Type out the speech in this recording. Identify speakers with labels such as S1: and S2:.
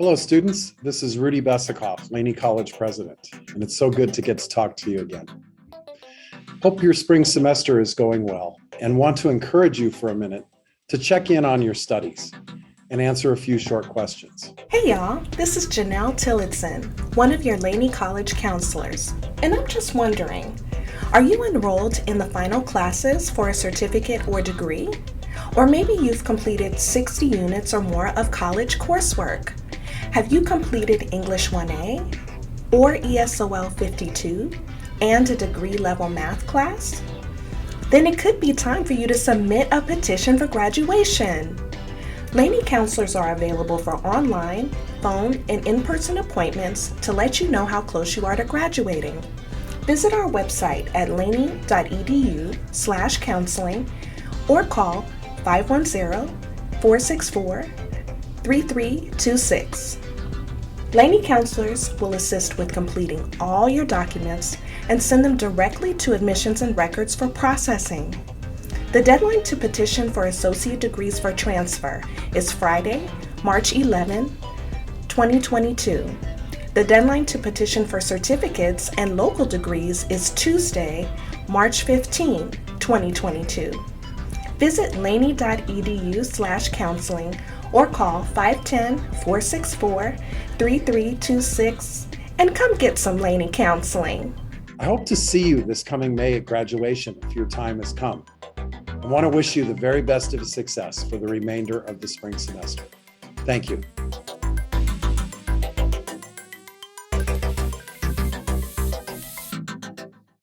S1: Hello, students. This is Rudy Besikoff, Laney College president, and it's so good to get to talk to you again. Hope your spring semester is going well and want to encourage you for a minute to check in on your studies and answer a few short questions.
S2: Hey y'all, this is Janelle Tillotson, one of your Laney College counselors, and I'm just wondering, are you enrolled in the final classes for a certificate or degree? Or maybe you've completed 60 units or more of college coursework. Have you completed English 1A or ESOL 52 and a degree level math class? Then it could be time for you to submit a petition for graduation. Laney counselors are available for online, phone, and in-person appointments to let you know how close you are to graduating. Visit our website at laney.edu/counseling or call 510-464-3326. Laney counselors will assist with completing all your documents and send them directly to admissions and records for processing. The deadline to petition for associate degrees for transfer is Friday, March 11, 2022. The deadline to petition for certificates and local degrees is Tuesday, March 15, 2022. Visit laney.edu/counseling or call 510-464-3326 and come get some Laney counseling.
S1: I hope to see you this coming May at graduation if your time has come. I want to wish you the very best of success for the remainder of the spring semester. Thank you.